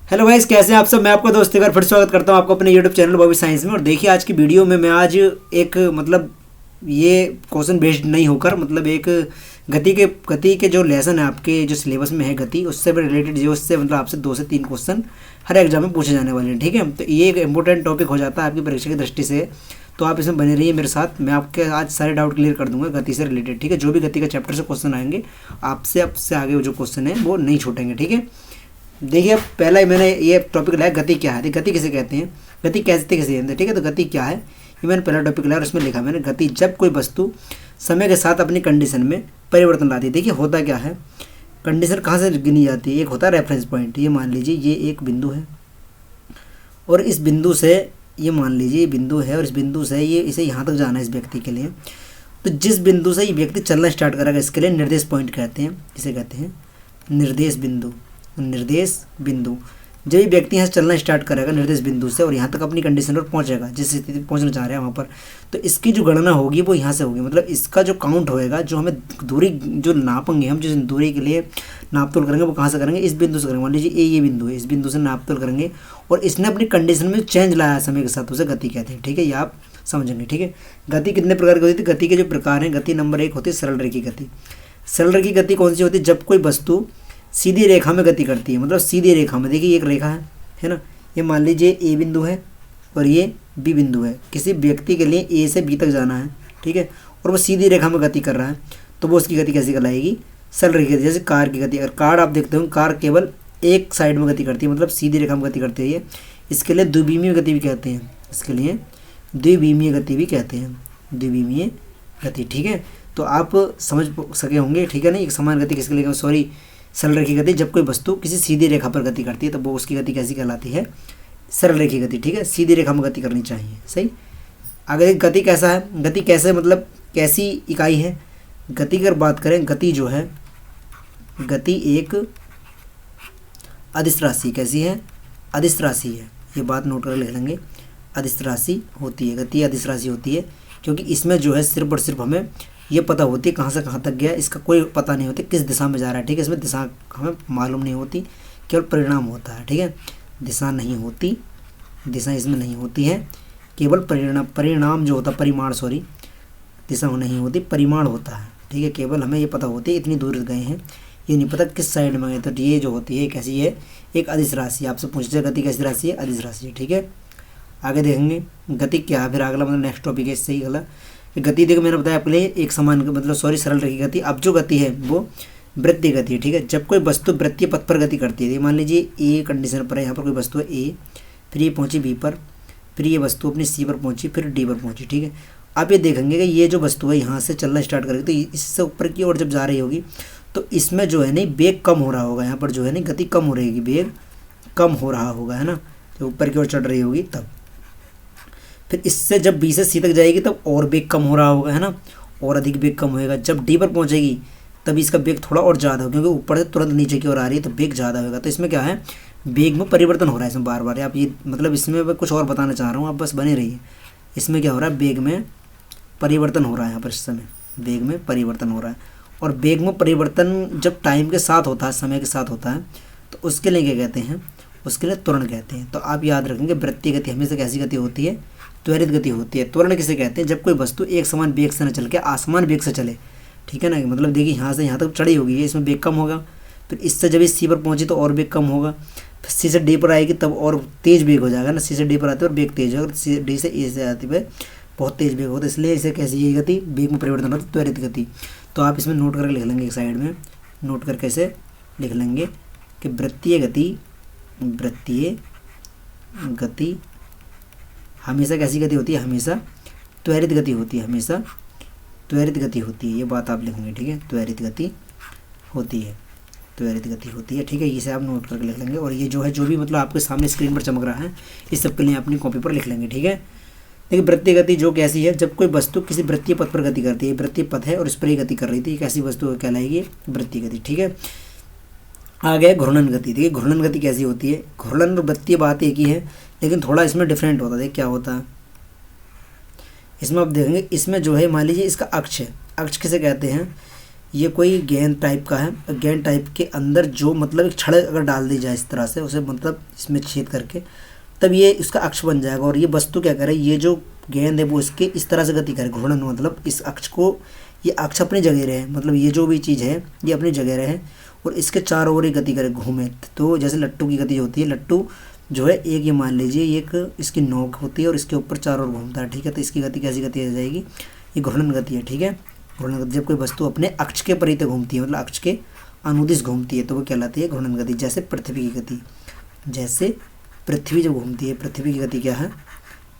Hello guys, कैसे हैं आप सब। मैं आपका दोस्त एक बार फिर स्वागत करता हूं आपको अपने यूट्यूब चैनल बॉबी साइंस में। और देखिए आज की वीडियो में मैं आज एक ये क्वेश्चन बेस्ड नहीं होकर एक गति के जो लेसन है आपके जो सिलेबस में है गति, उससे रिलेटेड जो उससे आपसे 2 से 3 क्वेश्चन हर एग्जाम में पूछे जाने वाले हैं। ठीक है, तो ये एक इंपॉर्टेंट टॉपिक हो जाता है आपकी परीक्षा की दृष्टि से। तो आप इसमें बने रहिए मेरे साथ, मैं आपके आज सारे डाउट क्लियर कर दूंगा गति से रिलेटेड। ठीक है, जो भी गति का चैप्टर से क्वेश्चन आएंगे आपसे आगे जो क्वेश्चन है वो नहीं छूटेंगे। ठीक है, देखिए पहला ही मैंने ये टॉपिक लाया गति क्या है। गति किसे कहते हैं, गति कैसे कैसे हैं। ठीक है, तो गति क्या है ये मैंने पहला टॉपिक लाया और उसमें लिखा मैंने गति जब कोई वस्तु समय के साथ अपनी कंडीशन में परिवर्तन लाती है। देखिए होता क्या है, कंडीशन कहाँ से गिनी जाती है। एक होता है रेफरेंस पॉइंट, ये मान लीजिए ये एक बिंदु है और इस बिंदु से ये मान लीजिए ये बिंदु है और इस बिंदु से ये इसे यहाँ तक जाना है इस व्यक्ति के लिए। तो जिस बिंदु से ये व्यक्ति चलना स्टार्ट करेगा इसके लिए निर्देश पॉइंट कहते हैं, इसे कहते हैं निर्देश बिंदु। निर्देश बिंदु जब ये व्यक्ति यहाँ से चलना स्टार्ट करेगा निर्देश बिंदु से और यहाँ तक अपनी कंडीशन पर पहुँचेगा, जिस स्थिति पर पहुँचना चाह रहे हैं वहाँ पर, तो इसकी जो गणना होगी वो यहाँ से होगी। मतलब इसका जो काउंट होएगा, जो हमें दूरी जो नापेंगे, हम जिस दूरी के लिए नाप तोल करेंगे वो कहाँ से करेंगे, इस बिंदु से करेंगे। मान लीजिए ये बिंदु है, इस बिंदु से नाप तोल करेंगे और इसने अपनी कंडीशन में चेंज लाया समय के साथ, उसे गति कहते हैं। ठीक है, ये आप समझेंगे। ठीक है, गति कितने प्रकार की होती है। गति के जो प्रकार हैं, गति नंबर 1 होती है सरल रेखी गति। सरल रेखी गति कौन सी होती है, जब कोई वस्तु सीधी रेखा में गति करती है। मतलब सीधी रेखा में, देखिए एक रेखा है ना, ये मान लीजिए ए बिंदु है और ये बी बिंदु है। किसी व्यक्ति के लिए ए से बी तक जाना है, ठीक है, और वो सीधी रेखा में गति कर रहा है, तो वो उसकी गति कैसी कहलाएगी, सरल रेखी गति। जैसे कार की गति, अगर कार आप देखते हो कार केवल एक साइड में गति करती है, मतलब सीधी रेखा में गति करती है ये, इसके लिए द्विविमीय गति भी कहते हैं। इसके लिए द्विविमीय गति भी कहते हैं, द्विविमीय गति। ठीक है, तो आप समझ सके होंगे। ठीक है ना, एक समान गति किसके लिए, सॉरी सरल रेखी गति जब कोई वस्तु किसी सीधी रेखा पर गति करती है तो वो उसकी गति कैसी कहलाती है, सरल रेखी गति। ठीक है, सीधी रेखा में गति करनी चाहिए। सही, अगर गति कैसा है, गति कैसे मतलब कैसी इकाई है। गति की अगर बात करें, गति जो है, गति एक अदिश राशि, कैसी है, अदिश राशि है। ये बात नोट कर लिख लेंगे, अदिश राशि होती है, गति अदिश राशि होती है, क्योंकि इसमें जो है सिर्फ और सिर्फ हमें ये पता होती है कहाँ से कहाँ तक गया, इसका कोई पता नहीं होती किस दिशा में जा रहा है। ठीक है, इसमें दिशा हमें मालूम नहीं होती, केवल परिणाम होता है। ठीक है, दिशा नहीं होती, दिशा इसमें नहीं होती है, केवल परिणाम जो होता है, परिमाण, सॉरी दिशा नहीं होती, परिमाण होता है। ठीक है, केवल हमें ये पता होती है इतनी दूर गए हैं, ये नहीं पता किस साइड में गए। तो ये जो होती है कैसी है, एक अदिश राशि। आपसे पूछते गति कैसी राशि है, अदिश राशि है। ठीक है, आगे देखेंगे गति क्या है, फिर अगला नेक्स्ट टॉपिक है इससे ही अगला गति। देखो मैंने बताया आपके लिए एक समान सरल रेखी गति। अब जो गति है वो वृत्तीय गति है। ठीक है, जब कोई वस्तु वृत्तीय पथ पर गति करती है, मान लीजिए ए कंडीशन पर है, यहाँ पर कोई वस्तु है ए, फिर ये पहुंची बी पर, फिर ये वस्तु अपनी सी पर पहुंची, फिर डी पर पहुंची। ठीक है, आप ये देखेंगे कि ये जो वस्तु है यहाँ से चलना स्टार्ट करेगी तो इससे ऊपर की ओर जब जा रही होगी तो इसमें जो है नहीं वेग कम हो रहा होगा, यहाँ पर जो है नहीं गति कम हो रहेगी, वेग कम हो रहा होगा, है ना, जब ऊपर की ओर चढ़ रही होगी तब। फिर इससे जब बी से सी तक जाएगी तब और वेग कम हो रहा होगा, है ना, और अधिक वेग कम होएगा। जब डी पर पहुंचेगी तब इसका वेग थोड़ा और ज़्यादा होगा, क्योंकि ऊपर से तुरंत नीचे की ओर आ रही है तो वेग ज़्यादा होगा। तो इसमें क्या है, वेग में परिवर्तन हो रहा है इसमें बार बार। आप ये इसमें मैं कुछ और बताना चाह रहा हूँ, आप बस बने रहिए। इसमें क्या हो रहा है, वेग में परिवर्तन हो रहा है, यहाँ पर इस समय वेग में परिवर्तन हो रहा है। और वेग में परिवर्तन जब टाइम के साथ होता है, समय के साथ होता है, तो उसके लिए क्या कहते हैं, उसके लिए त्वरण कहते हैं। तो आप याद रखेंगे वृत्तीय गति हमेशा कैसी गति होती है, त्वरित गति होती है। त्वरण किसे कहते हैं, जब कोई वस्तु एक समान वेग से न चल के आसमान वेग से चले। ठीक है ना, मतलब देखिए यहाँ से यहाँ तक चढ़ी होगी, इसमें वेग कम होगा, फिर इससे जब इस सी पर पहुंची तो और वेग कम होगा, फिर सी से डी पर आएगी तब और तेज वेग हो जाएगा ना, सी से डी पर आते और वेग तेज होगा, सी डी से ए से आती है बहुत तेज वेग होता है। इसलिए इसे कैसी ये गति, वेग में परिवर्तन होता है, त्वरित गति। तो आप इसमें नोट करके लिख लेंगे, एक साइड में नोट करके ऐसे लिख लेंगे कि वृत्तीय गति हमेशा कैसी गति होती है, हमेशा त्वरित गति होती है, हमेशा त्वरित गति होती है। ये बात आप लिखेंगे। ठीक है, त्वरित गति होती है, त्वरित गति होती है। ठीक है, इसे आप नोट करके लिख लेंगे। और ये जो है जो भी आपके सामने स्क्रीन पर चमक रहा है, इस सब के लिए अपनी कॉपी पर लिख लेंगे। ठीक है, देखिए वृत्तीय गति जो कैसी है, जब कोई वस्तु किसी वृत्तीय पथ पर गति करती है, वृत्तीय पथ है और इस पर ही गति कर रही थी, कैसी वस्तु कहलाएगी, वृत्तीय गति। ठीक है, आ गया घूर्णन गति। देखिए घूर्णन गति कैसी होती है, घूर्णन और वृत्तीय बात एक ही है, लेकिन थोड़ा इसमें डिफरेंट होता है। देखिए क्या होता है इसमें, आप देखेंगे इसमें जो है मान लीजिए इसका अक्ष है, अक्ष किसे कहते हैं, ये कोई गेंद टाइप का है, गेंद टाइप के अंदर जो मतलब एक छड़ अगर डाल दी जाए इस तरह से, उसे मतलब इसमें छेद करके, तब ये इसका अक्ष बन जाएगा। और ये वस्तु क्या करे, ये जो गेंद है वो इसके इस तरह से गति करे, घूर्णन मतलब इस अक्ष को, ये अक्ष अपनी जगह रहे, मतलब ये जो भी चीज़ है ये अपनी जगह रहे और इसके चारों ओर ही गति करे, घूमे। तो जैसे लट्टू की गति होती है, लट्टू जो है एक, ये मान लीजिए एक इसकी नोक होती है और इसके ऊपर चारों ओर घूमता है, ठीक है। तो इसकी गति कैसी गति आ जाएगी, ये घूर्णन गति है, ठीक है। घूर्णन गति जब कोई वस्तु अपने अक्ष के परित घूमती है, मतलब अक्ष के अनुदिश घूमती है, तो वो कहलाती है घूर्णन गति। जैसे पृथ्वी की गति, जैसे पृथ्वी जब घूमती है, पृथ्वी की गति क्या है,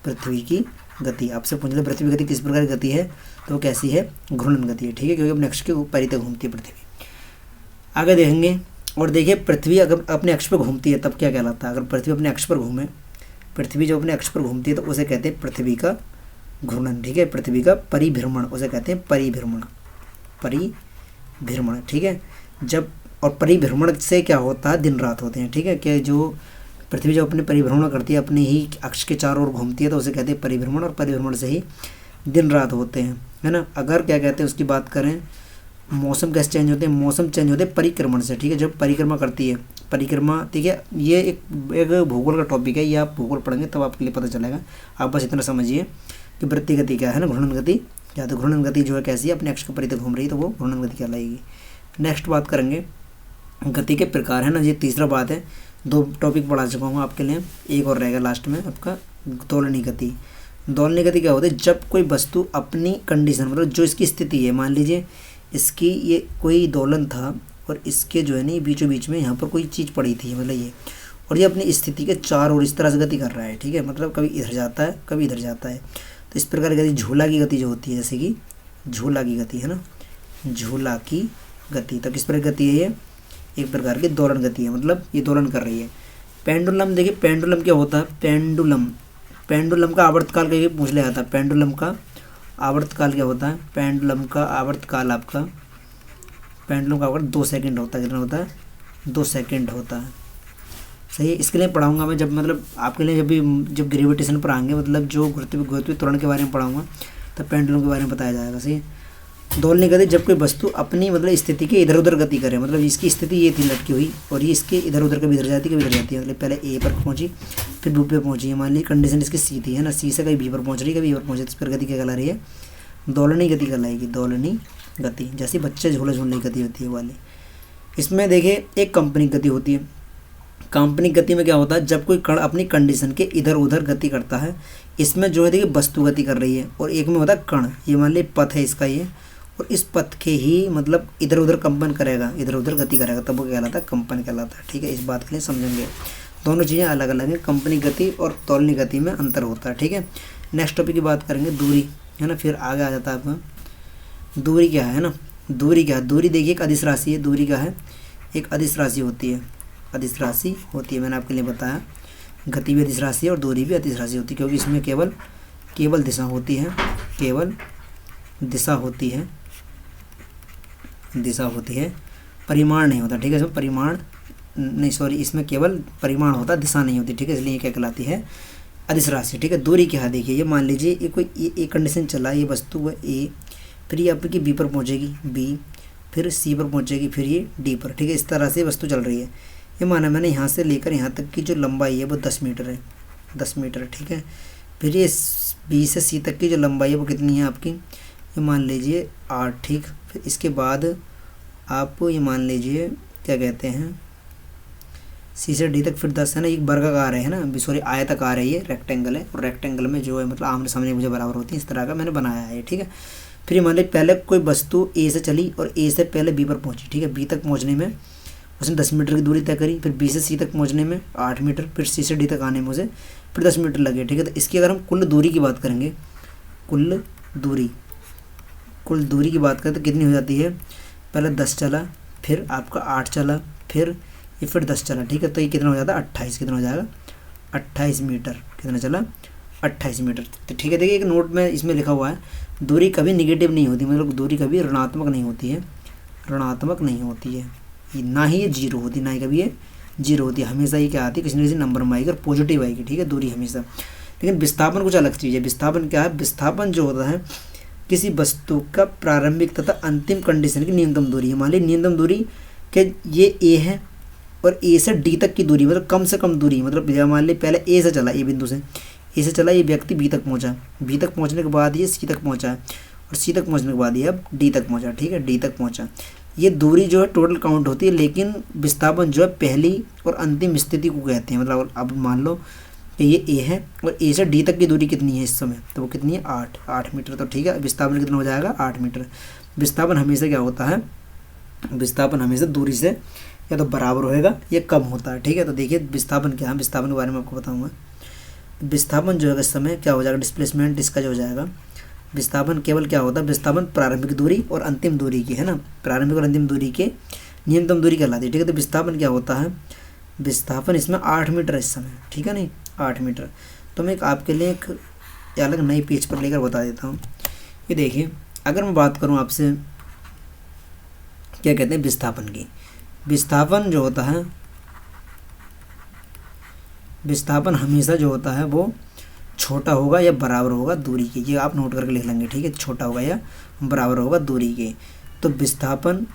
पृथ्वी की गति आपसे पूछ ले पृथ्वी की गति किस प्रकार की गति है, तो कैसी है, घूर्णन गति है, ठीक है, क्योंकि अपने अक्ष के परित घूमती है पृथ्वी। आगे देखेंगे और देखिए पृथ्वी अगर अपने अक्ष पर घूमती है तब क्या कहलाता है। अगर पृथ्वी अपने अक्ष पर घूमे, पृथ्वी जब अपने अक्ष पर घूमती है तो उसे कहते हैं पृथ्वी का घूर्णन, ठीक है। पृथ्वी का परिभ्रमण उसे कहते हैं परिभ्रमण, परिभ्रमण, ठीक है। जब और परिभ्रमण से क्या होता है, दिन रात होते हैं, ठीक है। कि जो पृथ्वी जब अपने परिभ्रमण करती है, अपने ही अक्ष के चारों ओर घूमती है, तो उसे कहते हैं परिभ्रमण, और परिभ्रमण से ही दिन रात होते हैं, है ना। अगर क्या कहते हैं उसकी बात करें, मौसम कैसे चेंज होते हैं, मौसम चेंज होते हैं परिक्रमण से, ठीक है। जब परिक्रमा करती है, परिक्रमा, ठीक है, ये एक भूगोल का टॉपिक है, ये आप भूगोल पढ़ेंगे तब आपके लिए पता चलेगा। आप बस इतना समझिए कि वृत्ति गति क्या है ना, घूर्णन गति क्या, तो घूर्णन गति जो है कैसी है, अपने अक्ष के परित घूम रही है, तो वो घूर्णन गति कहलाएगी। नेक्स्ट बात करेंगे गति के प्रकार, है ना, ये तीसरा बात है। 2 टॉपिक पढ़ा चुका हूँ आपके लिए, एक और रहेगा लास्ट में आपका, दोलनी गति। दोलनी गति क्या होती है, जब कोई वस्तु अपनी कंडीशन, मतलब जो इसकी स्थिति है, मान लीजिए इसकी ये कोई दोलन था और इसके जो है ना बीचों बीच में यहाँ पर कोई चीज़ पड़ी थी, मतलब ये, और ये अपनी स्थिति के चारों ओर इस तरह से गति कर रहा है, ठीक है। मतलब कभी इधर जाता है, कभी इधर जाता है, तो इस प्रकार की गति झूला की गति जो होती है, जैसे कि झूला की गति, है ना, झूला की गति। तो किस प्रकार की गति है ये, एक प्रकार की दोलन गति है, मतलब ये दोलन कर रही है। पेंडुलम, देखिए पेंडुलम क्या होता है, पेंडुलम, पेंडुलम का आवर्तकाल कहीं पूछ लिया था, पेंडुलम का आवर्तकाल क्या होता है, पेंडुलम का आवर्तकाल आपका, पेंडुलम का आवर्त 2 सेकंड होता है, कितना होता है, 2 सेकंड होता है, सही है। इसके लिए पढ़ाऊंगा मैं, जब मतलब आपके लिए जब ग्रेविटेशन पर आएंगे, मतलब जो गुरुत्वीय त्वरण के बारे में पढ़ाऊंगा, तब पेंडुलम के बारे में बताया जाएगा, सही है। दोलनी गति जब कोई वस्तु अपनी मतलब स्थिति के इधर उधर गति करे, मतलब इसकी स्थिति ये थी लटकी हुई और ये इसके इधर उधर कभी इधर जाती है, कभी इधर जाती है, मतलब पहले ए पर पहुंची फिर बी पे पहुंची है, मान ली कंडीशन इसकी सी थी, है ना, सी से कभी बी पर पहुंच रही है, कभी ए पर पहुंच रही है, इस पर गति क्या कहला रही है, दोलनी गति कहलाएगी, दोलनी गति। जैसे बच्चे झूले झूलने की गति होती है वाली। इसमें देखिए एक काल्पनिक गति होती है। काल्पनिक गति में क्या होता है, जब कोई कण अपनी कंडीशन के इधर उधर गति करता है, इसमें जो है देखिए वस्तु गति कर रही है, और एक में होता है कण, ये मान ली पथ है इसका ये, और इस पथ के ही मतलब इधर उधर कंपन करेगा, इधर उधर गति करेगा, तब वो कहलाता है कंपन कहलाता है, ठीक है। इस बात के लिए समझेंगे, दोनों चीज़ें अलग अलग हैं, काल्पनिक गति और दोलनी गति में अंतर होता है, ठीक है। नेक्स्ट टॉपिक की बात करेंगे दूरी, है ना, फिर आगे आ जाता है आपका दूरी क्या है ना, दूरी क्या है, दूरी देखिए एक अदिश राशि है, दूरी क्या है, एक अदिश राशि होती है, अदिश राशि होती है, मैंने आपके लिए बताया। गति भी अदिश राशि है और दूरी भी अदिश राशि होती है, क्योंकि इसमें केवल दिशा होती है, केवल दिशा होती है, दिशा होती है, परिमाण नहीं होता, ठीक है। इसमें परिमाण नहीं, सॉरी, इसमें केवल परिमाण होता है, दिशा नहीं होती, ठीक है। इसलिए ये क्या कहलाती है, अदिश राशि, ठीक है। दूरी क्या है, देखिए ये मान लीजिए ये कोई एक कंडीशन चला, ये वस्तु है ए, फिर ये आपकी बी पर पहुंचेगी, बी फिर सी पर पहुंचेगी, फिर ये डी पर, ठीक है। इस तरह से वस्तु चल रही है। ये माना मैंने यहाँ से लेकर यहाँ तक की जो लंबाई है वो 10 मीटर है, 10 मीटर, ठीक है। फिर ये बी से सी तक की जो लंबाई है वो कितनी है आपकी, ये मान लीजिए 8, ठीक। फिर इसके बाद आप ये मान लीजिए क्या कहते हैं, सी से डी तक फिर 10 है ना, एक वर्गाकार है ना, सॉरी आयताकार है, ये रेक्टेंगल है, और रेक्टेंगल में जो है मतलब आमने सामने मुझे बराबर होती है, इस तरह का मैंने बनाया है, ठीक है। फिर मान लीजिए पहले कोई वस्तु ए से चली और ए से पहले बी पर पहुंची, ठीक है। बी तक पहुंचने में उसने 10 मीटर की दूरी तय करी, फिर बी से सी तक पहुंचने में 8 मीटर, फिर सी से डी तक आने में उसे फिर 10 मीटर लगे, ठीक है। तो इसकी अगर हम कुल दूरी की बात करेंगे, कुल दूरी की बात करें तो कितनी हो जाती है, पहले 10 चला, फिर आपका 8 चला, फिर ये फिर 10 चला, ठीक है। तो ये कितना हो जाता है 28, कितना हो जाएगा 28 मीटर, कितना चला 28 मीटर, तो ठीक है। देखिए एक नोट में इसमें लिखा हुआ है, दूरी कभी निगेटिव नहीं होती, मतलब दूरी कभी ऋणात्मक नहीं होती है, ऋणात्मक नहीं होती है, ना ही ये जीरो होती, ना ही कभी ये जीरो होती है, हमेशा ये क्या आती है, किसी न किसी नंबर में आएगी और पॉजिटिव आएगी, ठीक है, दूरी हमेशा। लेकिन विस्थापन कुछ अलग चीज़ है। विस्थापन क्या है, विस्थापन जो होता है किसी वस्तु का प्रारंभिक तथा अंतिम कंडीशन की न्यूनतम दूरी है। मान ली न्यूनतम दूरी के ये ए है और ए से डी तक की दूरी, मतलब कम से कम दूरी, मतलब मान ली पहले ए से चला, ए बिंदु से ए से चला, ये व्यक्ति बी तक पहुंचा, बी तक पहुंचने के बाद ये सी तक पहुंचा और सी तक पहुंचने के बाद ये अब डी तक पहुंचा। ठीक है, डी तक पहुंचा। ये दूरी जो है टोटल काउंट होती है, लेकिन विस्थापन जो है पहली और अंतिम स्थिति को कहते हैं। मतलब अब मान लो कि ये ए है और ए से डी तक की दूरी कितनी है इस समय, तो वो कितनी है 8 मीटर। तो ठीक है, विस्थापन कितना हो जाएगा 8 मीटर। विस्थापन हमेशा क्या होता है, विस्थापन हमेशा दूरी से या तो बराबर होएगा या कम होता है। ठीक है, तो देखिए विस्थापन क्या है, विस्थापन के बारे में आपको बताऊंगा। विस्थापन जो है इस समय क्या हो जाएगा, डिस्प्लेसमेंट इसका जो हो जाएगा। विस्थापन केवल क्या होता है, विस्थापन प्रारंभिक दूरी और अंतिम दूरी की, है ना, प्रारंभिक और अंतिम दूरी के न्यूनतम दूरी कहलाती है। ठीक है, तो विस्थापन क्या होता है, विस्थापन इसमें 8 मीटर है इस समय। ठीक है, नहीं 8 मीटर। तो मैं आपके लिए एक अलग नई पेज पर लेकर बता देता हूँ। ये देखिए, अगर मैं बात करूँ आपसे क्या कहते हैं विस्थापन की, विस्थापन जो होता है, विस्थापन हमेशा जो होता है वो छोटा होगा या बराबर होगा दूरी के। ये आप नोट करके लिख लेंगे। ठीक है, छोटा होगा या बराबर होगा दूरी के। तो विस्थापन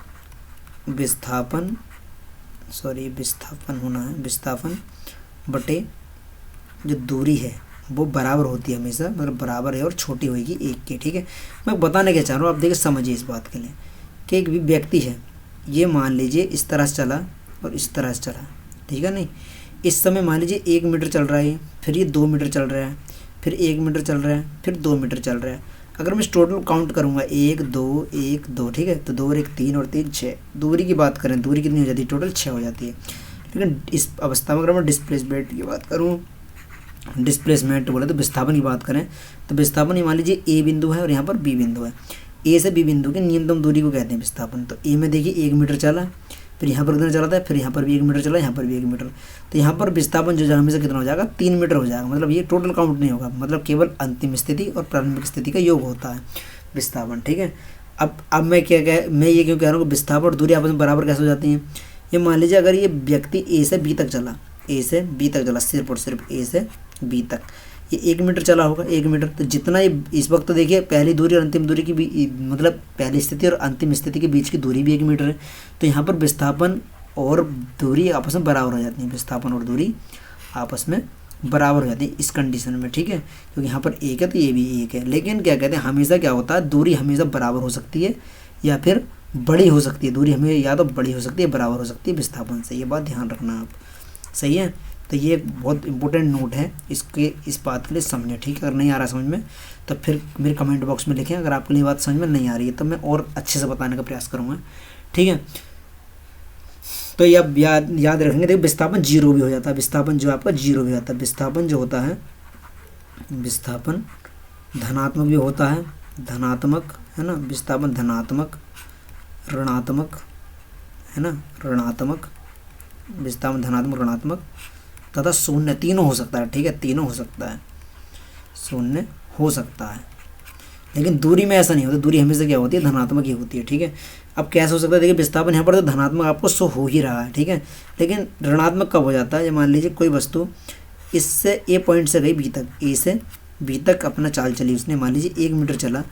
होना है, विस्थापन बटे जो दूरी है वो बराबर होती है हमेशा, मतलब बराबर है और छोटी होगी 1 के। ठीक है, मैं बताने क्या चाह रहा हूँ, आप देखिए समझिए इस बात के लिए कि एक व्यक्ति है, ये मान लीजिए इस तरह से चला और इस तरह से चला। ठीक है, नहीं इस समय मान लीजिए 1 मीटर चल रहा है, फिर ये 2 मीटर चल रहा है, फिर 1 मीटर चल रहा है, फिर 2 मीटर चल रहा है। अगर मैं टोटल काउंट करूँगा 1 2 1 2, ठीक है, तो 2 और 1 3 और 3 6। दूरी की बात करें, दूरी कितनी हो जाती है, टोटल 6 हो जाती है। लेकिन इस अवस्था में अगर मैं डिस्प्लेसमेंट की बात करूँ, डिस्प्लेसमेंट बोले तो विस्थापन की बात करें, तो विस्थापन ये मान लीजिए ए बिंदु है और यहाँ पर बी बिंदु है। ए से बी बिंदु की न्यूनतम दूरी को कहते हैं विस्थापन। तो ए में देखिए 1 मीटर चला, फिर यहाँ पर कितना चला था, फिर यहाँ पर भी 1 मीटर चला, यहाँ पर भी 1 मीटर। तो यहाँ पर विस्थापन जो हमेशा कितना हो जाएगा, 3 मीटर हो जाएगा। मतलब ये टोटल काउंट नहीं होगा, मतलब केवल अंतिम स्थिति और प्रारंभिक स्थिति का योग होता है विस्थापन। ठीक है, अब मैं मैं ये क्यों कह रहा हूँ कि विस्थापन और दूरी आपस में बराबर कैसे हो जाती हैं। ये मान लीजिए अगर ये व्यक्ति ए से बी तक चला, ए से बी तक चला, सिर्फ और सिर्फ ए से बी तक, ये 1 मीटर चला होगा, 1 मीटर। तो जितना ये इस वक्त तो देखिए पहली दूरी और अंतिम दूरी की भी, मतलब पहली स्थिति और अंतिम स्थिति के बीच की दूरी भी 1 मीटर है। तो यहाँ पर विस्थापन और दूरी आपस में बराबर हो जाती है, विस्थापन और दूरी आपस में बराबर हो जाती है इस कंडीशन में। ठीक है, क्योंकि यहाँ पर 1 है तो ये भी 1 है। लेकिन क्या कहते हैं, हमेशा क्या होता है, दूरी हमेशा बराबर हो सकती है या फिर बड़ी हो सकती है। दूरी हमें या तो बड़ी हो सकती है, बराबर हो सकती है विस्थापन से। ये बात ध्यान रखना आप, सही है। तो ये बहुत इंपॉर्टेंट नोट है, इसके इस बात के लिए समझें। ठीक है, अगर नहीं आ रहा समझ में तो फिर मेरे कमेंट बॉक्स में लिखें। अगर आपके लिए बात समझ में नहीं आ रही है तो मैं और अच्छे से बताने का प्रयास करूँगा। ठीक है, तो ये अब याद रखेंगे। देखो विस्थापन 0 भी हो जाता है, विस्थापन जो आपका 0 भी होता है। विस्थापन जो होता है, विस्थापन धनात्मक भी होता है, धनात्मक है ना, विस्थापन धनात्मक, ऋणात्मक है ना, ऋणात्मक, विस्थापन धनात्मक, ऋणात्मक तथा शून्य, तीनों हो सकता है। ठीक है, तीनों हो सकता है, शून्य हो सकता है। लेकिन दूरी में ऐसा नहीं होता, दूरी हमेशा क्या होती है, धनात्मक ही होती है। ठीक है, अब कैसे हो सकता है, देखिए विस्थापन यहाँ पर तो धनात्मक आपको शो हो ही रहा है। ठीक है, लेकिन ऋणात्मक कब हो जाता है, ये मान लीजिए कोई वस्तु इससे ए पॉइंट से गई बी तक, ए से बी तक अपना चाल चली, उसने मान लीजिए 1 मीटर चला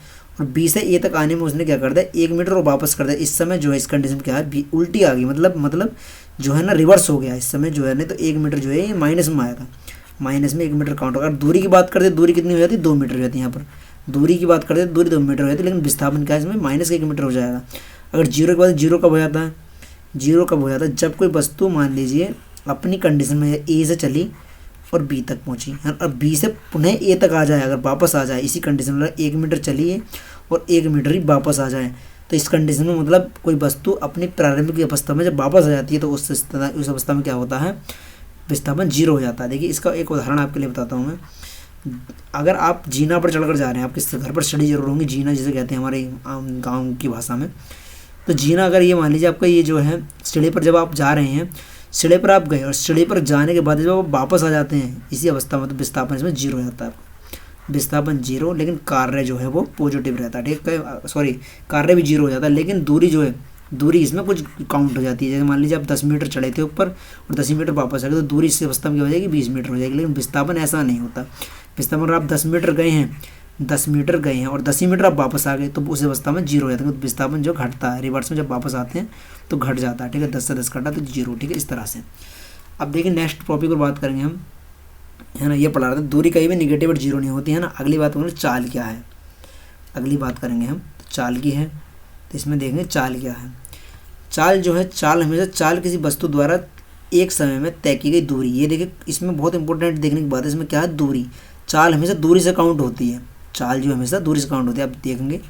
और बी से ए तक आने में उसने क्या कर दिया, 1 मीटर और वापस कर दिया। इस समय जो है इस कंडीशन क्या है, उल्टी आ गई, मतलब जो है ना रिवर्स हो गया इस समय जो है, नहीं तो 1 मीटर जो है ये माइनस में आएगा, माइनस में 1 मीटर काउंट होगा। अगर दूरी की बात करते दूरी कितनी हो जाती है, 2 मीटर हो जाती है। यहाँ पर दूरी की बात करते दूरी 2 मीटर हो जाती है, लेकिन विस्थापन क्या है इसमें, -1 मीटर हो जाएगा। अगर 0 के बाद 0 कब हो जाता है, 0 कब हो जाता है, जब कोई वस्तु मान लीजिए अपनी कंडीशन में ए से चली और बी तक पहुंची और बी से पुनः ए तक आ जाए, अगर वापस आ जाए इसी कंडीशन में, 1 मीटर चलिए और 1 मीटर ही वापस आ जाए, तो इस कंडीशन में मतलब कोई वस्तु अपनी प्रारंभिक अवस्था में जब वापस आ जाती है तो उस अवस्था में क्या होता है, विस्थापन 0 हो जाता है। देखिए इसका एक उदाहरण आपके लिए बताता हूँ मैं। अगर आप जीना पर चढ़कर जा रहे हैं, आपके घर पर सीढ़ी जरूर होंगी, जीना जिसे कहते हैं हमारे गाँव की भाषा में। तो जीना अगर ये मान लीजिए आपका ये जो है सीढ़ी पर जब आप जा रहे हैं, सीढ़ी पर आप गए और सीढ़ी पर जाने के बाद जब आप वापस आ जाते हैं इसी अवस्था में, तो विस्थापन इसमें 0 हो जाता है, विस्थापन 0, लेकिन कार्य जो है वो पॉजिटिव रहता है। ठीक है, सॉरी कार्य भी 0 हो जाता है, लेकिन दूरी जो है, दूरी इसमें कुछ काउंट हो जाती है। जैसे मान लीजिए आप 10 मीटर चढ़े थे ऊपर और 10 मीटर वापस आ गए, तो दूरी इस अवस्था में क्या हो जाएगी, 20 मीटर हो जाएगी। लेकिन विस्थापन ऐसा नहीं होता। विस्थापन अगर आप 10 मीटर गए हैं, 10 मीटर गए हैं और 10 ही मीटर आप वापस आ गए तो उस अवस्था में जीरो हो जाता है। तो विस्थापन जो घटता है रिवर्स में, जब वापस आते हैं तो घट जाता है, ठीक है। 10 से 10 घटा तो जीरो, ठीक है, इस तरह से। अब देखिए नेक्स्ट टॉपिक पर बात करेंगे हम, है ना। ये पढ़ा रहे थे दूरी कहीं भी निगेटिव और जीरो नहीं होती है ना। अगली बात करेंगे चाल क्या है, अगली बात करेंगे हम। तो चाल की है, तो इसमें देखेंगे चाल क्या है। चाल जो है, चाल हमेशा चाल किसी वस्तु द्वारा एक समय में तय की गई दूरी। ये देखिए इसमें बहुत इंपॉर्टेंट देखने की बात है, इसमें क्या है, दूरी। चाल हमेशा दूरी से काउंट होती है, चाल जो हमेशा दूरी से काउंट होती है। आप देखेंगे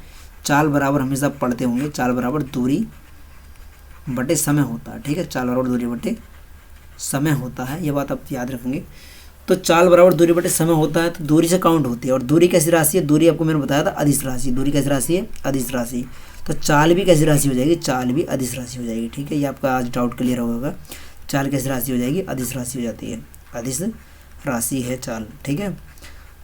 चाल बराबर हमेशा पढ़ते होंगे, चाल बराबर दूरी बटे समय होता है, ठीक है। चाल बराबर दूरी बटे समय होता है, ये बात आप याद रखेंगे। तो चाल बराबर दूरी बटे समय होता है, तो दूरी से काउंट होती है। और दूरी कैसी राशि है, दूरी आपको मैंने बताया था अदिश राशि। दूरी कैसी राशि है, अदिश राशि। तो चाल भी कैसी राशि हो जाएगी, चाल भी अदिश राशि हो जाएगी, ठीक है। ये आपका आज डाउट क्लियर होगा। चाल कैसी राशि हो जाएगी, अदिश राशि हो जाती है, अदिश राशि है चाल, ठीक है।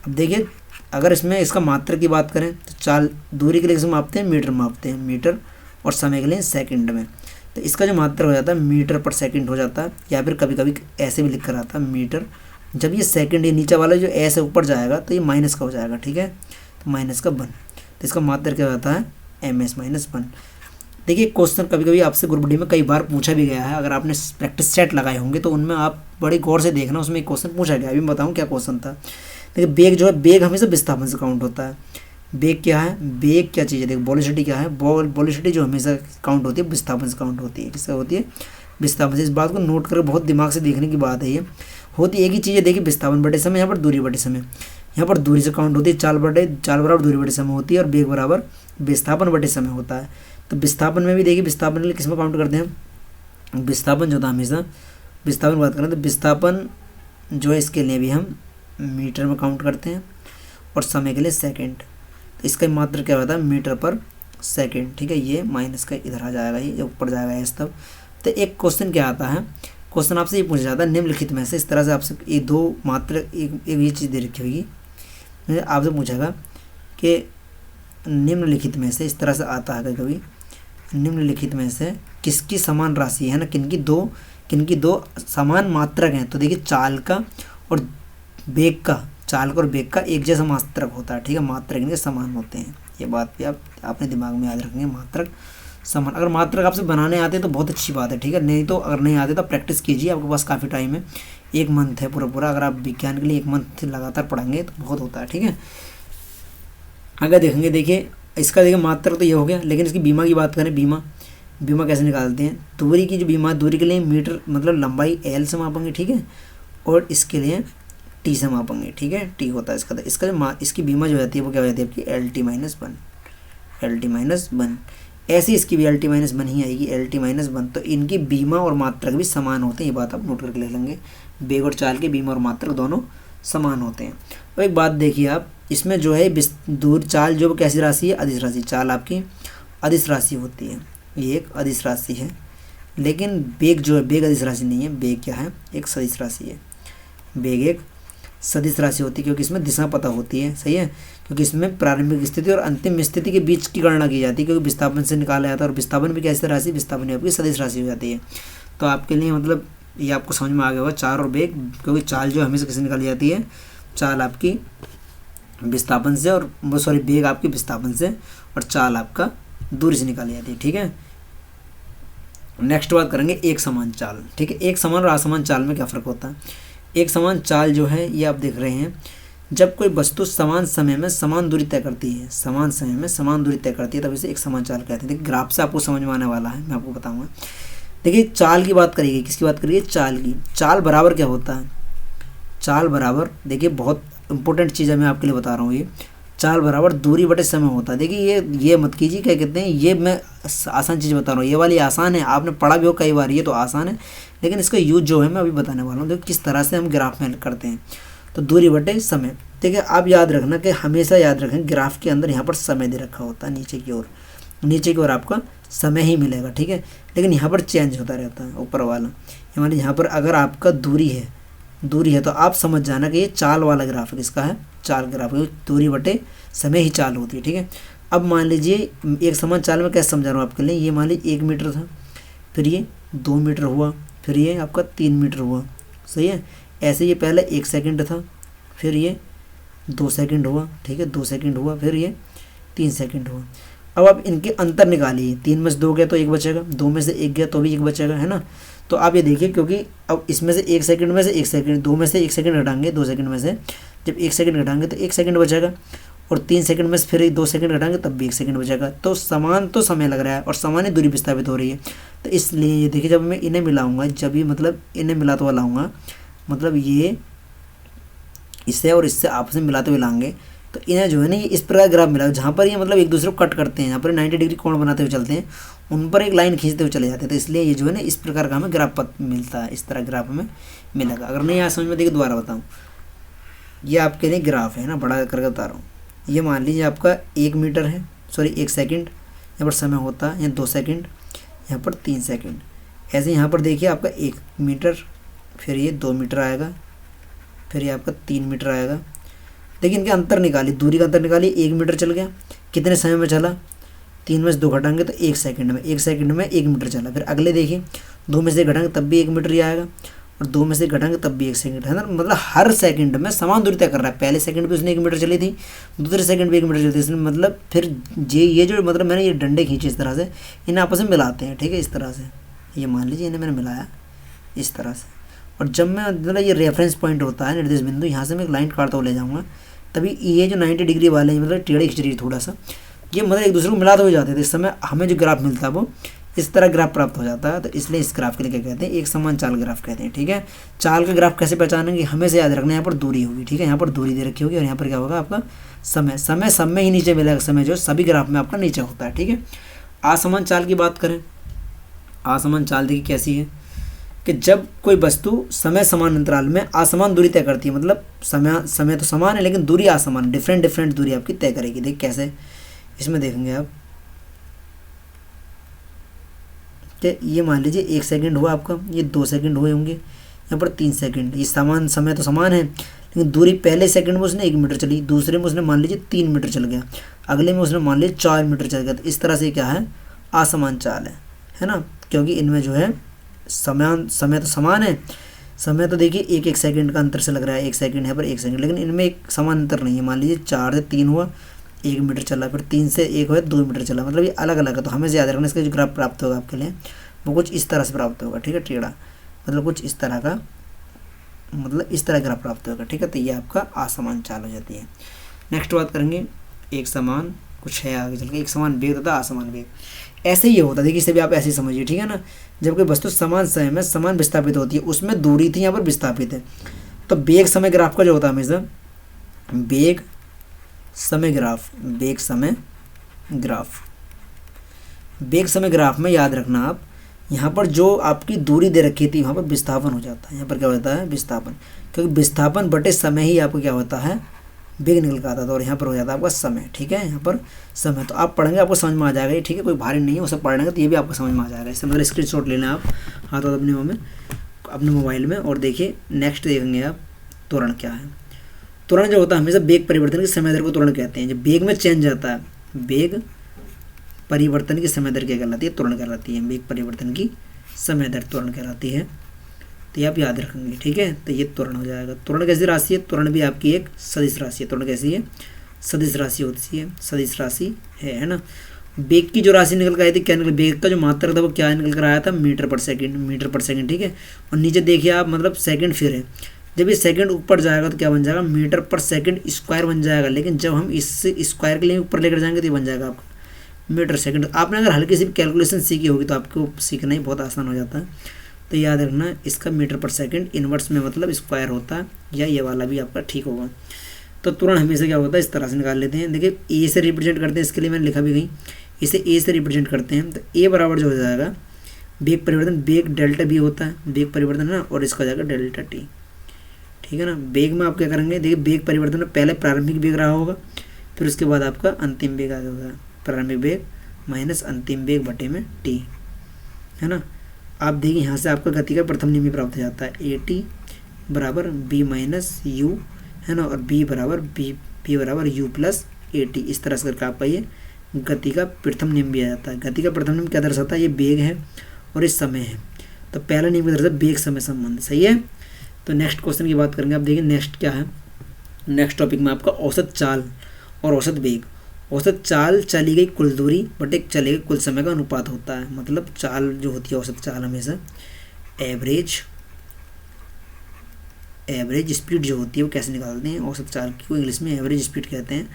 अब देखिए अगर इसमें इसका मात्रक की बात करें तो चाल दूरी के लिए किसे मापते हैं, मीटर मापते हैं, मीटर, और समय के लिए सेकंड में। तो इसका जो मात्रक हो जाता है मीटर पर सेकंड हो जाता है, या फिर कभी कभी ऐसे भी लिख कर आता है मीटर। जब ये सेकंड, ये नीचे वाला जो ऐसे ऊपर जाएगा तो ये माइनस का हो जाएगा, ठीक है। तो माइनस का 1, तो इसका मात्रक क्या होता है, ms-1। देखिए क्वेश्चन कभी कभी आपसे ग्रुप डी में कई बार पूछा भी गया है। अगर आपने प्रैक्टिस सेट लगाए होंगे तो उनमें आप बड़ी गौर से देखना, उसमें एक क्वेश्चन पूछा गया। अभी मैं बताऊँ क्या क्वेश्चन था। देखिए बेग जो है, बेग हमेशा विस्थापन से काउंट होता है। बेग क्या है, बेग क्या चीज़ है, देखो वेलोसिटी क्या है, वेलोसिटी जो हमेशा काउंट होती है विस्थापन से काउंट होती है। किससे होती है, विस्थापन से। इस बात को नोट करके बहुत दिमाग से देखने की बात है। ये होती एक ही चीज़ है, देखिए विस्थापन बटे समय, यहाँ पर दूरी बटे समय। यहाँ पर दूरी से काउंट होती है, चाल बराबर दूरी बटे समय होती है, और बेग बराबर विस्थापन बटे समय होता है। तो विस्थापन में भी देखिए, विस्थापन के लिए किस में काउंट करते हैं, विस्थापन जो था हमेशा, विस्थापन बात करें तो विस्थापन जो है इसके लिए भी हम मीटर में काउंट करते हैं, और समय के लिए सेकंड। तो इसका मात्र क्या होता है, मीटर पर सेकंड, ठीक है। ये माइनस का इधर आ जाएगा, ये ऊपर जाएगा एस तब। तो एक क्वेश्चन क्या आता है, क्वेश्चन आपसे ये पूछा जाता है निम्नलिखित में से, इस तरह से आपसे ये दो मात्र एक ये चीज़ दे रखी होगी, आपसे पूछेगा कि निम्नलिखित में से, इस तरह से आता है कभी, निम्नलिखित में से किसकी समान राशि है ना, किनकी दो समान मात्रक हैं। तो देखिए चाल का और बेग का, चाल का और बेग का एक जैसा मात्रक होता है, ठीक है। मात्रक इनके समान होते हैं, ये बात भी आप अपने दिमाग में याद रखेंगे, मात्रक समान। अगर मात्रक आपसे बनाने आते हैं तो बहुत अच्छी बात है, ठीक है। नहीं तो अगर नहीं आते तो प्रैक्टिस कीजिए, आपके पास काफ़ी टाइम है, 1 मंथ है पूरा। अगर आप विज्ञान के लिए 1 मंथ लगातार पढ़ेंगे तो बहुत होता है, ठीक है। अगर देखेंगे, देखिए इसका देखिए मात्रक तो ये हो गया, लेकिन इसकी बीमा की बात करें, बीमा कैसे निकालते हैं। दूरी की जो बीमा, दूरी के लिए मीटर मतलब लंबाई l से मापेंगे, ठीक है, और इसके लिए t से मापेंगे, ठीक है। t होता है इसका, तो इसका जो इसकी बीमा जो रहती है वो क्या हो जाती है आपकी LT-1। ऐसे इसकी भी LT-1 ही आएगी, LT-1। तो इनकी बीमा और मात्रक भी समान होते हैं, ये बात आप नोट करके ले लेंगे। बेग और चाल के बीमा और मात्रक दोनों समान होते हैं। तो एक बात देखिए आप, इसमें जो है दूर चाल जो कैसी राशि है, अदिश राशि। चाल आपकी अदिश राशि होती है, ये एक अदिश राशि है। लेकिन बेग जो है, बेग अदिश राशि नहीं है, बेग क्या है, एक सदिश राशि है। बेग एक सदिश राशि होती है, क्योंकि इसमें दिशा पता होती है, सही है। क्योंकि इसमें प्रारंभिक स्थिति और अंतिम स्थिति के बीच की गणना की जाती है, क्योंकि विस्थापन से निकाला जाता है। और विस्थापन भी कैसी राशि, विस्थापन आपकी सदिश राशि हो जाती है। तो आपके लिए मतलब ये आपको समझ में आ गया होगा, चाल और बेग। क्योंकि चाल जो हमेशा किससे निकाली जाती है, चाल आपकी विस्थापन से, और बेग आपकी विस्थापन से, और चाल आपका दूरी से निकाली जाती है, ठीक है। नेक्स्ट बात करेंगे एक समान चाल, ठीक है। एक समान और असमान चाल में क्या फ़र्क होता है। एक समान चाल जो है ये आप देख रहे हैं, जब कोई वस्तु समान समय में समान दूरी तय करती है, समान समय में समान दूरी तय करती है, तब इसे एक समान चाल कहते हैं। देखिए ग्राफ से आपको समझ में आने वाला है, मैं आपको बताऊंगा। देखिए चाल की बात करिए, किसकी बात करिए, चाल की। चाल बराबर क्या होता है, चाल बराबर, देखिए बहुत इंपॉर्टेंट चीज़ है, मैं आपके लिए बता रहा हूँ। ये चाल बराबर दूरी बटे समय होता है। देखिए ये मत कीजिए, क्या कहते हैं, ये मैं आसान चीज़ बता रहा हूँ। ये वाली आसान है, आपने पढ़ा भी हो कई बार, ये तो आसान है, लेकिन इसका यूज जो है मैं अभी बताने वाला हूँ। देखो किस तरह से हम ग्राफ में करते हैं। तो दूरी बटे समय, ठीक है। आप याद रखना कि हमेशा याद रखें, ग्राफ के अंदर यहाँ पर समय दे रखा होता है, नीचे की ओर आपका समय ही मिलेगा, ठीक है। लेकिन यहाँ पर चेंज होता रहता है, ऊपर वाला यानी यहाँ पर अगर आपका दूरी है तो आप समझ जाना कि ये चाल वाला ग्राफ है। किसका है, चाल ग्राफ है। दूरी बटे समय ही चाल होती है, ठीक है। अब मान लीजिए एक समान चाल में कैसे समझा रहा हूँ आपके लिए। ये मान लीजिए 1 मीटर था, फिर ये 2 मीटर हुआ, फिर ये आपका 3 मीटर हुआ, सही है। ऐसे ये पहले 1 सेकंड था, फिर ये 2 सेकंड हुआ, ठीक है, 2 सेकंड हुआ, फिर ये 3 सेकंड हुआ। अब आप इनके अंतर निकालिए, 3 में से 2 गया तो 1 बचेगा, 2 में से 1 गया तो भी 1 बचेगा, है ना। तो आप ये देखिए, क्योंकि अब इसमें से 1 सेकंड में से 1 सेकंड, 2 में से 1 सेकंड घटाएंगे, 2 सेकंड में से जब 1 सेकंड घटाएंगे तो 1 सेकंड बचेगा, और 3 सेकंड में से फिर 2 सेकंड घटाएंगे तब भी 1 सेकंड बचेगा। तो समान तो समय लग रहा है और समान ही दूरी विस्थापित हो रही है। तो इसलिए ये देखिए, जब मैं इन्हें मिलाऊंगा, जब ये मतलब इन्हें मिलाते हुए लाऊंगा, मतलब ये इससे और इससे आपस में मिलाते हुए लाएंगे, तो इन्हें जो है ना ये इस प्रकार ग्राफ मिला, जहाँ पर ये मतलब एक दूसरे को कट करते हैं, यहाँ पर 90 डिग्री कोण बनाते हुए चलते हैं, उन पर एक लाइन खींचते हुए चले जाते हैं। तो इसलिए ये जो है ना इस प्रकार का हमें ग्राफ मिलता है, इस तरह ग्राफ हमें मिलेगा। अगर नहीं यहाँ समझ में, देखिए दोबारा बताऊँ, ये आपके लिए ग्राफ है ना, बड़ा करके बता रहा हूँ। ये मान लीजिए आपका 1 मीटर है, सॉरी 1 सेकंड, यहाँ पर समय होता है, यहाँ 2 सेकंड, यहाँ पर 3 सेकंड। ऐसे यहाँ पर देखिए आपका 1 मीटर, फिर ये 2 मीटर आएगा, फिर ये आपका 3 मीटर आएगा। देखिए इनके अंतर निकालिए, दूरी का अंतर निकालिए। 1 मीटर चल गया, कितने समय में चला, 3 में से 2 घटाएंगे तो 1 सेकंड में, 1 सेकंड में 1 मीटर चला। फिर अगले देखिए 2 में से घटाएंगे तब भी 1 मीटर ही आएगा, और 2 में से घटाएंगे तब भी 1 सेकंड, है ना। मतलब हर सेकंड में समान दूरी तय कर रहा है। पहले सेकंड भी उसने 1 मीटर चली थी, दूसरे सेकंड भी 1 मीटर चली थी, इसमें मतलब फिर ये जो मतलब मैंने ये डंडे खींचे इस तरह से, इन्हें आपस में मिलाते हैं, ठीक है, इस तरह से। ये मान लीजिए इन्हें मैंने मिलाया इस तरह से, और जब मैं मतलब ये रेफरेंस पॉइंट होता है, निर्देश बिंदु, यहाँ से मैं एक लाइन काटता हुआ ले जाऊँगा, तभी ये जो 90 डिग्री वाले हैं मतलब टेढ़े खींच रही है थोड़ा सा, ये मतलब एक दूसरे को मिलाते हुए जाते थे। इस समय हमें जो ग्राफ मिलता है वो इस तरह ग्राफ प्राप्त हो जाता है। तो इसलिए इस ग्राफ के लिए क्या कहते हैं, एक समान चाल ग्राफ कहते हैं, ठीक है। चाल का ग्राफ कैसे पहचानेंगे, हमें से याद रखना, यहाँ पर दूरी होगी, ठीक है, यहाँ पर दूरी दे रखी होगी, और यहाँ पर क्या होगा आपका समय। समय सब में ही नीचे मिलेगा, समय जो सभी ग्राफ में आपका नीचे होता है, ठीक है। असमान चाल की बात करें, असमान चाल देखिए कैसी है कि जब कोई वस्तु समय समान अंतराल में असमान दूरी तय करती है, मतलब समय तो समान है लेकिन दूरी असमान, डिफरेंट दूरी आपकी तय करेगी। देख कैसे, इसमें देखेंगे आप कि ये मान लीजिए 1 सेकंड हुआ आपका, ये 2 सेकंड हुए होंगे, यहाँ पर 3 सेकंड। ये समान समय तो समान है लेकिन दूरी पहले सेकंड में उसने 1 मीटर चली, दूसरे में उसने मान लीजिए 3 मीटर चल गया, अगले में उसने मान लीजिए 4 मीटर चल गया। तो इस तरह से क्या है, असमान चाल है ना, क्योंकि इनमें जो है समय तो समान है। समय तो देखिए 1 सेकंड का अंतर से लग रहा है, 1 सेकंड है पर 1 सेकंड, लेकिन इनमें एक समान अंतर नहीं है। मान लीजिए 4 से 3 हुआ 1 मीटर चला, फिर 3 से 1 हुआ 2 मीटर चला, मतलब ये अलग अलग है। तो हमें से याद रखना, इसका जो ग्राफ प्राप्त होगा आपके लिए वो कुछ इस तरह से प्राप्त होगा, ठीक है, टेढ़ा, मतलब कुछ इस तरह का, मतलब इस तरह ग्राफ प्राप्त होगा, ठीक है। तो ये आपका असमान चाल हो जाती है। नेक्स्ट बात करेंगे एक समान, कुछ है आगे चल के, एक समान वेग तथा असमान वेग। ऐसे ही होता है, देखिए इसे भी आप ऐसे ही समझिए, ठीक है ना। जब कोई वस्तु समान समय में समान विस्थापित होती है, उसमें दूरी थी, यहाँ पर विस्थापित है, तो वेग समय ग्राफ का जो होता है हमेशा वेग समय ग्राफ, वेग समय ग्राफ, वेग समय ग्राफ में याद रखना आप, यहाँ पर जो आपकी दूरी दे रखी थी वहाँ पर विस्थापन हो जाता है। यहाँ पर क्या होता है, विस्थापन, क्योंकि विस्थापन बटे समय ही आपको क्या होता है, वेग निकल कर आता था, और यहाँ पर हो जाता है आपका समय, ठीक है, यहाँ पर समय। तो आप पढ़ेंगे आपको समझ में आ जाएगा, ठीक है, कोई भारी नहीं है, वो सब पढ़ेंगे तो ये भी आपको समझ में आ जाएगा। इससे मतलब स्क्रीनशॉट लेना आप हाथों अपने मोबाइल में, और देखिए नेक्स्ट देखेंगे आप त्वरण क्या है। त्वरण जो होता है हमेशा वेग परिवर्तन की समय दर को त्वरण कहते हैं। जब वेग में चेंज आता है, वेग परिवर्तन की समय दर क्या कहलाती है, त्वरण कहलाती है। वेग परिवर्तन की समय दर त्वरण कहलाती है, तो ये आप याद रखेंगे, ठीक है। तो ये त्वरण हो जाएगा। त्वरण कैसी राशि है, त्वरण भी आपकी एक सदिश राशि है। त्वरण कैसी है, सदिश राशि होती है, सदिश राशि है ना। वेग की जो राशि निकल कर आई थी, क्या निकल, वेग का जो मात्रक था वो क्या निकल कर आया था, मीटर पर सेकंड, ठीक है। और नीचे देखिए आप, मतलब सेकंड फिर है, जब ये सेकंड ऊपर जाएगा तो क्या बन जाएगा, मीटर पर सेकंड स्क्वायर बन जाएगा। लेकिन जब हम इस स्क्वायर के लिए ऊपर लेकर जाएंगे तो ये बन जाएगा आपका मीटर सेकंड। आपने अगर हल्की सी कैलकुलेशन सीखी होगी तो आपको सीखना ही बहुत आसान हो जाता है। तो याद रखना, इसका मीटर पर सेकंड इनवर्स में मतलब स्क्वायर होता है, या ये वाला भी आपका ठीक होगा। तो तुरंत हमेशा क्या होता है, इस तरह से निकाल लेते हैं। देखिए ए से रिप्रेजेंट करते हैं, इसके लिए मैंने लिखा भी गई, इसे ए से रिप्रेजेंट करते हैं। तो ए बराबर जो हो जाएगा वेग परिवर्तन, वेग डेल्टा भी होता है, वेग परिवर्तन है ना, और इसका हो जाएगा डेल्टा टी, ठीक है ना। वेग में आप क्या करेंगे, देखिए वेग परिवर्तन में पहले प्रारंभिक वेग रहा होगा, फिर उसके बाद आपका अंतिम वेग आ होगा, प्रारंभिक वेग माइनस अंतिम वेग बटे में टी, है ना। आप देखिए यहाँ से आपका गति का प्रथम नियम प्राप्त हो जाता है, ए टी बराबर बी माइनस यू, है ना, और बी बराबर यू प्लस ए टी। इस तरह से करके आपका ये गति का प्रथम नियम भी आ जाता है। गति का प्रथम नियम क्या दर्शाता है, ये वेग है और ये समय है। तो पहला नियम क्या दर्शाता है, वेग समय संबंध, सही है। तो नेक्स्ट क्वेश्चन की बात करेंगे। आप देखिए नेक्स्ट क्या है, नेक्स्ट टॉपिक में आपका औसत चाल और औसत वेग। औसत चाल चली गई कुल दूरी बटे चले गए कुल समय का अनुपात होता है। मतलब चाल जो होती है, औसत चाल हमेशा एवरेज स्पीड जो होती है वो कैसे निकालते हैं औसत चाल की, को इंग्लिश में एवरेज स्पीड कहते हैं।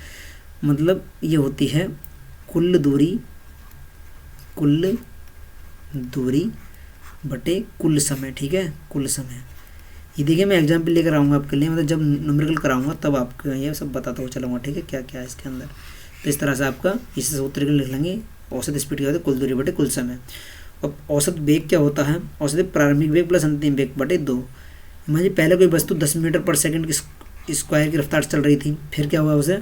मतलब ये होती है कुल दूरी बटे कुल समय। ठीक है, कुल समय। ये देखिए मैं एग्जाम्पल लेकर आऊँगा आपके लिए, मतलब जब न्यूमेरिकल कराऊंगा तब आपको ये सब बताता हुआ चलूँगा। ठीक है, क्या क्या है इसके अंदर। तो इस तरह से आपका इस सूत्र के लिख लेंगे। औसत स्पीड क्या होता है, कुल दूरी बटे कुल समय। और औसत वेग क्या होता है, औसत प्रारंभिक वेग प्लस अंतिम वेग बटे 2। मान पहले कोई वस्तु 10 मीटर पर सेकंड की स्क्वायर की रफ्तार से चल रही थी, फिर क्या हुआ उसे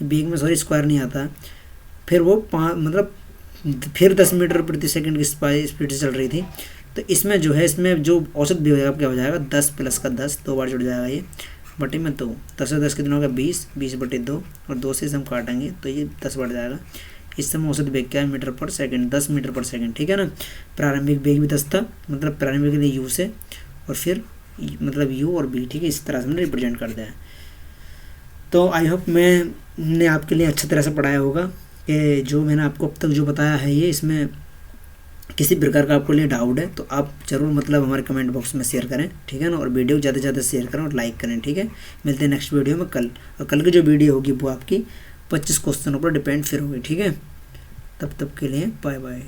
वेग में स्क्वायर नहीं आता, फिर वो फिर 10 मीटर प्रति सेकंड की स्पीड से चल रही थी। तो इसमें जो है, इसमें जो औसत वेग होगा क्या हो जाएगा, 10 प्लस का 10, 2 बार जुड़ जाएगा ये, बटे में 2। 10 से 10 कितना होगा 20, 20 बटे 2, और 2 से हम काटेंगे तो ये 10 बढ़ जाएगा। इस समय औसत वेग क्या है, मीटर पर सेकंड, 10 मीटर पर सेकंड। ठीक है ना। प्रारंभिक वेग भी 10 था, मतलब प्रारंभिक के लिए यू से, और फिर मतलब यू और बी। ठीक है, इस तरह से मैंने रिप्रेजेंट कर दिया है। तो आई होप मैंने आपके लिए अच्छी तरह से पढ़ाया होगा कि जो मैंने आपको अब तक जो बताया है ये, इसमें किसी प्रकार का आपको लिए डाउट है तो आप ज़रूर मतलब हमारे कमेंट बॉक्स में शेयर करें। ठीक है ना, और वीडियो ज़्यादा से ज़्यादा शेयर करें और लाइक करें। ठीक है, मिलते हैं नेक्स्ट वीडियो में कल। और कल की जो वीडियो होगी वो आपकी 25 क्वेश्चनों पर डिपेंड फिर होगी। ठीक है, तब के लिए बाय बाय।